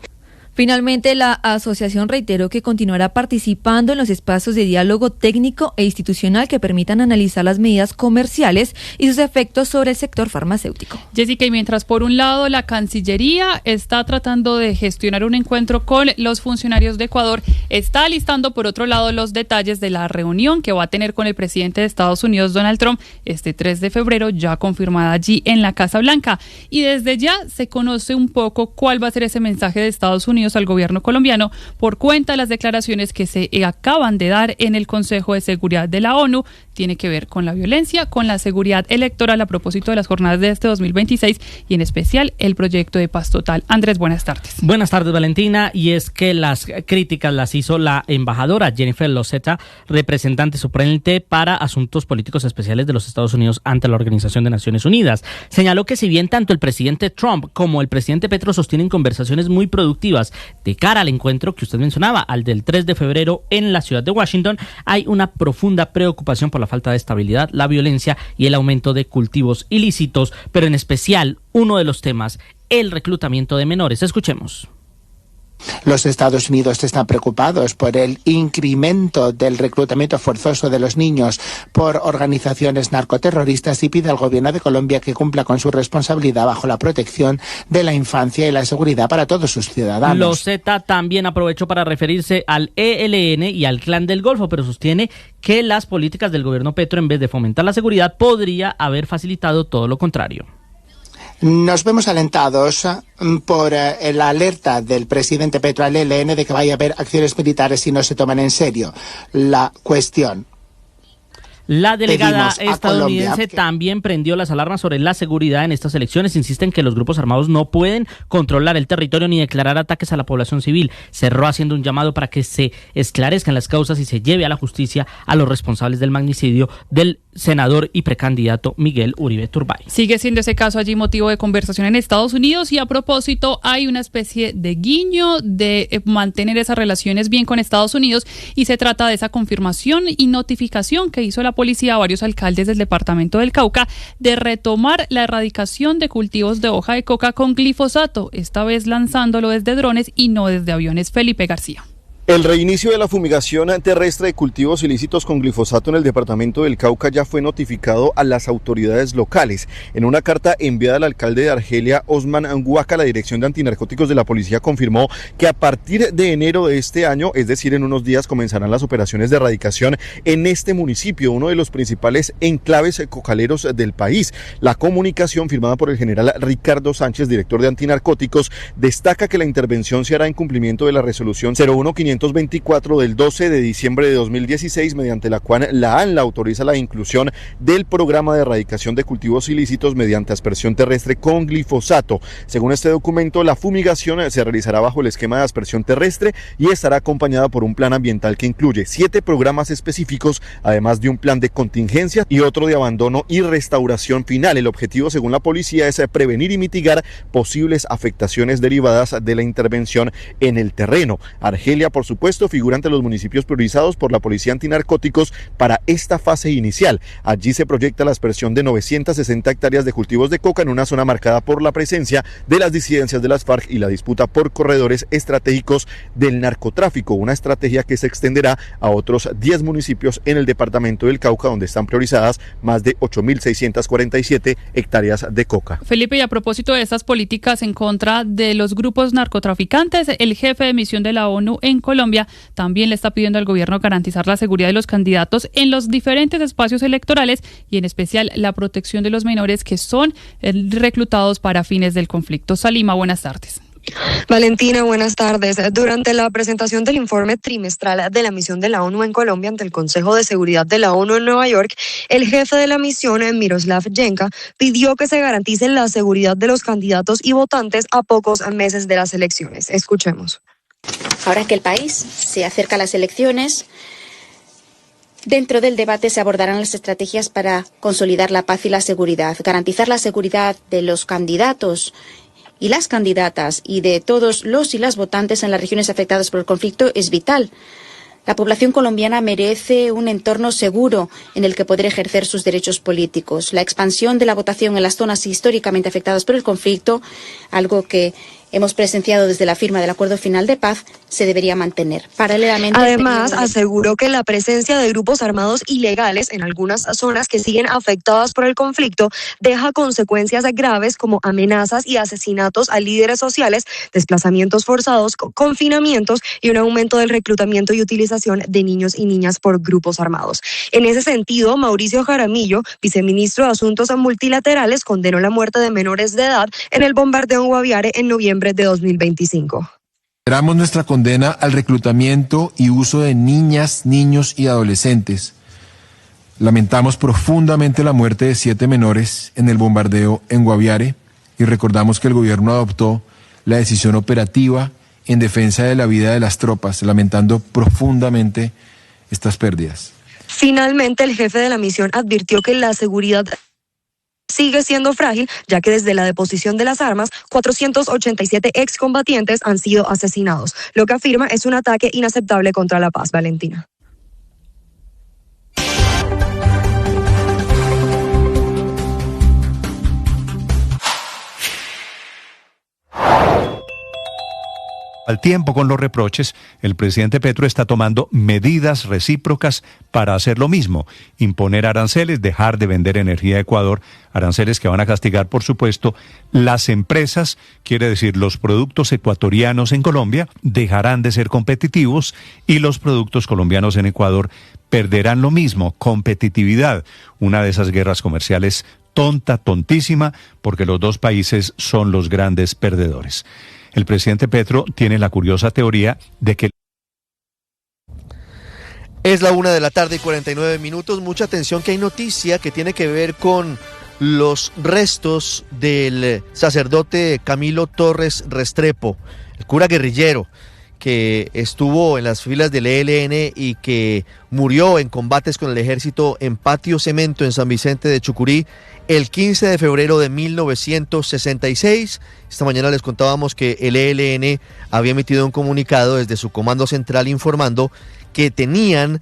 I: Finalmente, la asociación reiteró que continuará participando en los espacios de diálogo técnico e institucional que permitan analizar las medidas comerciales y sus efectos sobre el sector farmacéutico.
C: Jessica, y mientras por un lado la Cancillería está tratando de gestionar un encuentro con los funcionarios de Ecuador, está alistando por otro lado los detalles de la reunión que va a tener con el presidente de Estados Unidos, Donald Trump, este 3 de febrero, ya confirmada allí en la Casa Blanca. Y desde ya se conoce un poco cuál va a ser ese mensaje de Estados Unidos al gobierno colombiano por cuenta de las declaraciones que se acaban de dar en el Consejo de Seguridad de la ONU. Tiene que ver con la violencia, con la seguridad electoral a propósito de las jornadas de este 2026 y en especial el proyecto de paz total. Andrés, buenas tardes.
M: Buenas tardes, Valentina. Y es que las críticas las hizo la embajadora Jennifer Lozetta, representante suplente para asuntos políticos especiales de los Estados Unidos ante la Organización de Naciones Unidas. Señaló que si bien tanto el presidente Trump como el presidente Petro sostienen conversaciones muy productivas de cara al encuentro que usted mencionaba, al del 3 de febrero en la ciudad de Washington, hay una profunda preocupación por la falta de estabilidad, la violencia y el aumento de cultivos ilícitos, pero en especial uno de los temas, el reclutamiento de menores. Escuchemos.
N: Los Estados Unidos están preocupados por el incremento del reclutamiento forzoso de los niños por organizaciones narcoterroristas y pide al gobierno de Colombia que cumpla con su responsabilidad bajo la protección de la infancia y la seguridad para todos sus ciudadanos.
M: Lozetta también aprovechó para referirse al ELN y al Clan del Golfo, pero sostiene que las políticas del gobierno Petro, en vez de fomentar la seguridad, podría haber facilitado todo lo contrario.
N: Nos vemos alentados por la alerta del presidente Petro al ELN de que vaya a haber acciones militares si no se toman en serio la cuestión.
M: La delegada estadounidense también prendió las alarmas sobre la seguridad en estas elecciones. Insisten que los grupos armados no pueden controlar el territorio ni declarar ataques a la población civil. Cerró haciendo un llamado para que se esclarezcan las causas y se lleve a la justicia a los responsables del magnicidio del senador y precandidato Miguel Uribe Turbay.
C: Sigue siendo ese caso allí motivo de conversación en Estados Unidos y a propósito hay una especie de guiño de mantener esas relaciones bien con Estados Unidos y se trata de esa confirmación y notificación que hizo la policía a varios alcaldes del departamento del Cauca de retomar la erradicación de cultivos de hoja de coca con glifosato, esta vez lanzándolo desde drones y no desde aviones. Felipe García.
P: El reinicio de la fumigación terrestre de cultivos ilícitos con glifosato en el departamento del Cauca ya fue notificado a las autoridades locales. En una carta enviada al alcalde de Argelia, Osman Anguaca, la Dirección de Antinarcóticos de la Policía confirmó que a partir de enero de este año, es decir, en unos días, comenzarán las operaciones de erradicación en este municipio, uno de los principales enclaves cocaleros del país. La comunicación firmada por el general Ricardo Sánchez, director de Antinarcóticos, destaca que la intervención se hará en cumplimiento de la resolución 01500 424 del 12 de diciembre de 2016, mediante la cual la ANLA autoriza la inclusión del programa de erradicación de cultivos ilícitos mediante aspersión terrestre con glifosato. Según este documento, la fumigación se realizará bajo el esquema de aspersión terrestre y estará acompañada por un plan ambiental que incluye 7 programas específicos, además de un plan de contingencia y otro de abandono y restauración final. El objetivo, según la policía, es prevenir y mitigar posibles afectaciones derivadas de la intervención en el terreno. Argelia, por supuesto, figura entre los municipios priorizados por la Policía Antinarcóticos para esta fase inicial. Allí se proyecta la aspersión de 960 hectáreas de cultivos de coca en una zona marcada por la presencia de las disidencias de las FARC y la disputa por corredores estratégicos del narcotráfico, una estrategia que se extenderá a otros 10 municipios en el departamento del Cauca, donde están priorizadas más de 8.647 hectáreas de coca.
C: Felipe, y a propósito de estas políticas en contra de los grupos narcotraficantes, el jefe de misión de la ONU en Colombia también le está pidiendo al gobierno garantizar la seguridad de los candidatos en los diferentes espacios electorales y en especial la protección de los menores que son reclutados para fines del conflicto. Salima, buenas tardes.
O: Valentina, buenas tardes. Durante la presentación del informe trimestral de la misión de la ONU en Colombia ante el Consejo de Seguridad de la ONU en Nueva York, el jefe de la misión, Miroslav Jenka, pidió que se garantice la seguridad de los candidatos y votantes a pocos meses de las elecciones. Escuchemos.
Q: Ahora que el país se acerca a las elecciones, dentro del debate se abordarán las estrategias para consolidar la paz y la seguridad, garantizar la seguridad de los candidatos y las candidatas y de todos los y las votantes en las regiones afectadas por el conflicto es vital. La población colombiana merece un entorno seguro en el que poder ejercer sus derechos políticos. La expansión de la votación en las zonas históricamente afectadas por el conflicto, algo que hemos presenciado desde la firma del acuerdo final de paz, se debería mantener. Paralelamente,
O: además, aseguró que la presencia de grupos armados ilegales en algunas zonas que siguen afectadas por el conflicto deja consecuencias graves como amenazas y asesinatos a líderes sociales, desplazamientos forzados, confinamientos y un aumento del reclutamiento y utilización de niños y niñas por grupos armados. En ese sentido, Mauricio Jaramillo, viceministro de Asuntos Multilaterales, condenó la muerte de menores de edad en el bombardeo en Guaviare en noviembre de 2025.
R: Reiteramos nuestra condena al reclutamiento y uso de niñas, niños y adolescentes. Lamentamos profundamente la muerte de 7 menores en el bombardeo en Guaviare y recordamos que el gobierno adoptó la decisión operativa en defensa de la vida de las tropas, lamentando profundamente estas pérdidas.
O: Finalmente, el jefe de la misión advirtió que la seguridad sigue siendo frágil, ya que desde la deposición de las armas, 487 excombatientes han sido asesinados. Lo que afirma es un ataque inaceptable contra la paz. Valentina.
V: Al tiempo con los reproches, el presidente Petro está tomando medidas recíprocas para hacer lo mismo, imponer aranceles, dejar de vender energía a Ecuador, aranceles que van a castigar, por supuesto, las empresas, quiere decir los productos ecuatorianos en Colombia dejarán de ser competitivos y los productos colombianos en Ecuador perderán lo mismo, competitividad, una de esas guerras comerciales tontísima, porque los dos países son los grandes perdedores. El presidente Petro tiene la curiosa teoría de que...
T: Es la 1:49 PM. Mucha atención, que hay noticia que tiene que ver con los restos del sacerdote Camilo Torres Restrepo, el cura guerrillero que estuvo en las filas del ELN y que murió en combates con el ejército en Patio Cemento en San Vicente de Chucurí el 15 de febrero de 1966. Esta mañana les contábamos que el ELN había emitido un comunicado desde su comando central informando que tenían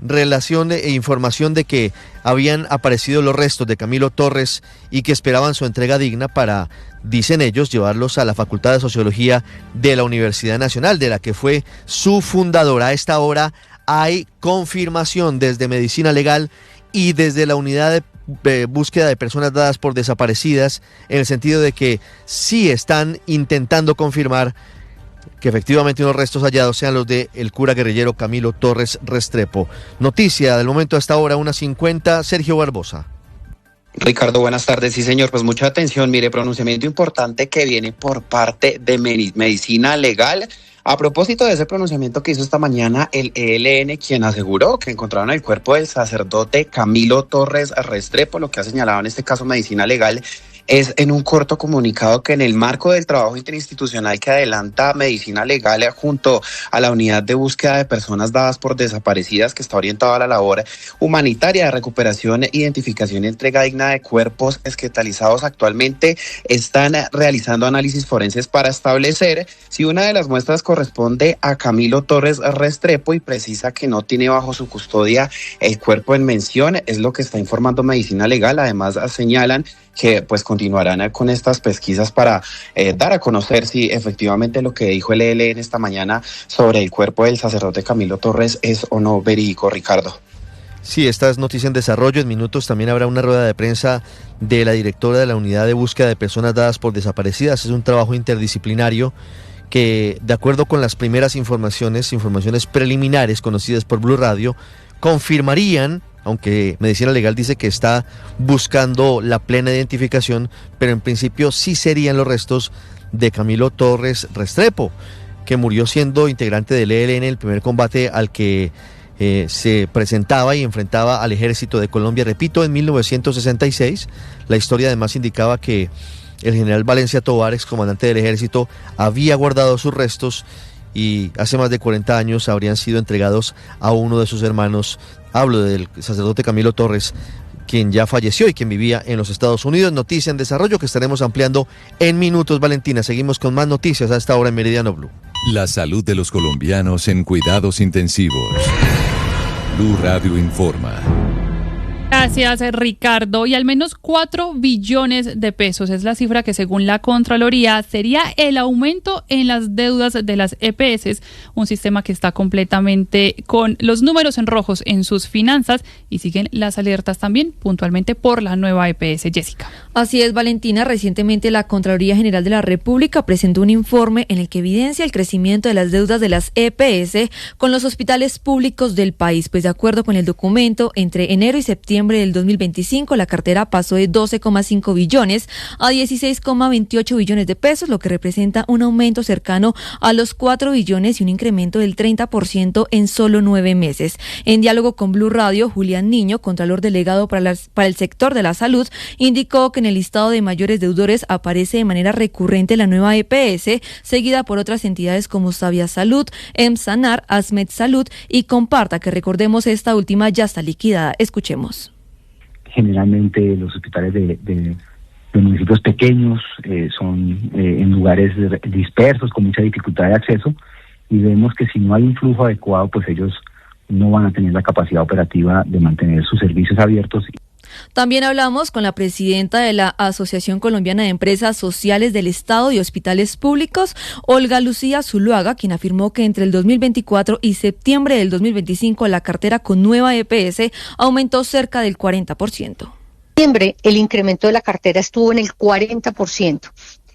T: relación e información de que habían aparecido los restos de Camilo Torres y que esperaban su entrega digna para, dicen ellos, llevarlos a la Facultad de Sociología de la Universidad Nacional, de la que fue su fundadora. A esta hora hay confirmación desde Medicina Legal y desde la unidad de búsqueda de personas dadas por desaparecidas, en el sentido de que sí están intentando confirmar que efectivamente unos restos hallados sean los del cura guerrillero Camilo Torres Restrepo. Noticia del momento hasta ahora, 1:50, Sergio Barbosa.
D: Ricardo, buenas tardes. Sí, señor, pues mucha atención. Mire, pronunciamiento importante que viene por parte de Medicina Legal. A propósito de ese pronunciamiento que hizo esta mañana el ELN, quien aseguró que encontraron el cuerpo del sacerdote Camilo Torres Restrepo, lo que ha señalado en este caso Medicina Legal, es en un corto comunicado que en el marco del trabajo interinstitucional que adelanta Medicina Legal junto a la unidad de búsqueda de personas dadas por desaparecidas, que está orientado a la labor humanitaria de recuperación, identificación y entrega digna de cuerpos esqueletizados, actualmente están realizando análisis forenses para establecer si una de las muestras corresponde a Camilo Torres Restrepo y precisa que no tiene bajo su custodia el cuerpo en mención, es lo que está informando Medicina Legal. Además señalan que pues continuarán con estas pesquisas para dar a conocer si efectivamente lo que dijo el ELN esta mañana sobre el cuerpo del sacerdote Camilo Torres es o no verídico, Ricardo.
T: Sí, esta es noticia en desarrollo. En minutos también habrá una rueda de prensa de la directora de la unidad de búsqueda de personas dadas por desaparecidas. Es un trabajo interdisciplinario que, de acuerdo con las primeras informaciones preliminares conocidas por Blue Radio, confirmarían, aunque Medicina Legal dice que está buscando la plena identificación, pero en principio sí serían los restos de Camilo Torres Restrepo, que murió siendo integrante del ELN en el primer combate al que se presentaba y enfrentaba al ejército de Colombia, repito, en 1966. La historia además indicaba que el general Valencia Tovar, excomandante del ejército, había guardado sus restos y hace más de 40 años habrían sido entregados a uno de sus hermanos. Hablo del sacerdote Camilo Torres, quien ya falleció y quien vivía en los Estados Unidos. Noticia en desarrollo que estaremos ampliando en minutos, Valentina. Seguimos con más noticias a esta hora en Meridiano Blue.
B: La salud de los colombianos en cuidados intensivos. Blue Radio informa.
C: Gracias, Ricardo. Y al menos 4 billones de pesos es la cifra que, según la Contraloría, sería el aumento en las deudas de las EPS, un sistema que está completamente con los números en rojos en sus finanzas y siguen las alertas también puntualmente por la nueva EPS. Jessica.
I: Así es, Valentina. Recientemente la Contraloría General de la República presentó un informe en el que evidencia el crecimiento de las deudas de las EPS con los hospitales públicos del país. Pues de acuerdo con el documento, entre enero y septiembre del 2025, la cartera pasó de 12,5 billones a 16,28 billones de pesos, lo que representa un aumento cercano a los 4 billones y un incremento del 30% en solo 9 meses. En diálogo con Blue Radio, Julián Niño, contralor delegado para el sector de la salud, indicó que en el listado de mayores deudores aparece de manera recurrente la nueva EPS, seguida por otras entidades como Savia Salud, EMSANAR, Asmed Salud y Comparta, que recordemos esta última ya está liquidada. Escuchemos.
E: Generalmente los hospitales de municipios pequeños son en lugares dispersos con mucha dificultad de acceso, y vemos que si no hay un flujo adecuado, pues ellos no van a tener la capacidad operativa de mantener sus servicios abiertos.
I: También hablamos con la presidenta de la Asociación Colombiana de Empresas Sociales del Estado y Hospitales Públicos, Olga Lucía Zuluaga, quien afirmó que entre el 2024 y septiembre del 2025 la cartera con nueva EPS aumentó cerca del 40%.
F: En septiembre el incremento de la cartera estuvo en el 40%.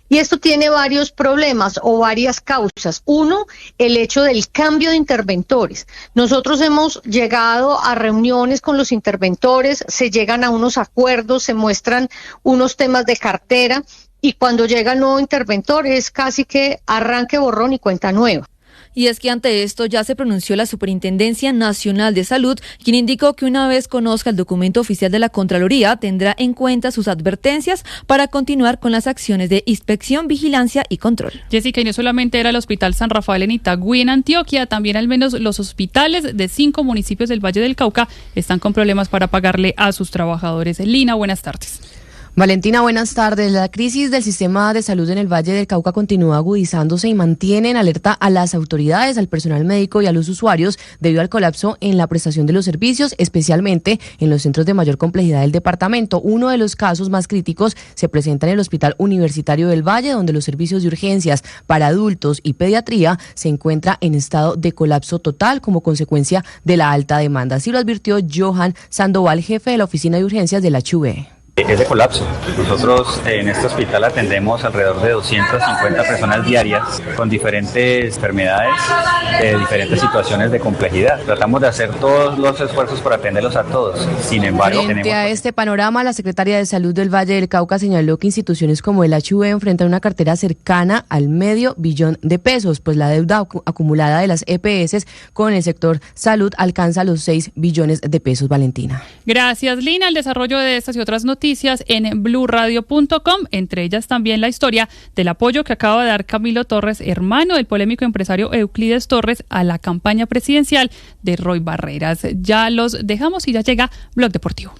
F: Y esto tiene varios problemas o varias causas. Uno, el hecho del cambio de interventores. Nosotros hemos llegado a reuniones con los interventores, se llegan a unos acuerdos, se muestran unos temas de cartera, y cuando llega el nuevo interventor es casi que arranque, borrón y cuenta nueva.
I: Y es que ante esto ya se pronunció la Superintendencia Nacional de Salud, quien indicó que una vez conozca el documento oficial de la Contraloría, tendrá en cuenta sus advertencias para continuar con las acciones de inspección, vigilancia y control.
C: Jessica, y no solamente era el Hospital San Rafael en Itagüí, en Antioquia, también al menos los hospitales de 5 municipios del Valle del Cauca están con problemas para pagarle a sus trabajadores. Lina, buenas tardes.
W: Valentina, buenas tardes. La crisis del sistema de salud en el Valle del Cauca continúa agudizándose y mantiene en alerta a las autoridades, al personal médico y a los usuarios debido al colapso en la prestación de los servicios, especialmente en los centros de mayor complejidad del departamento. Uno de los casos más críticos se presenta en el Hospital Universitario del Valle, donde los servicios de urgencias para adultos y pediatría se encuentra en estado de colapso total como consecuencia de la alta demanda. Así lo advirtió Johan Sandoval, jefe de la oficina de urgencias de la HV.
H: Ese colapso. Nosotros en este hospital atendemos alrededor de 250 personas diarias con diferentes enfermedades, diferentes situaciones de complejidad. Tratamos de hacer todos los esfuerzos para atenderlos a todos. Sin embargo,
W: frente a este panorama, la secretaria de Salud del Valle del Cauca señaló que instituciones como el HV enfrentan una cartera cercana al $500 millón, pues la deuda acumulada de las EPS con el sector salud alcanza los $6 billones. Valentina.
C: Gracias, Lina. El desarrollo de estas y otras noticias en blurradio.com, entre ellas también la historia del apoyo que acaba de dar Camilo Torres, hermano del polémico empresario Euclides Torres, a la campaña presidencial de Roy Barreras. Ya los dejamos y ya llega Blog Deportivo.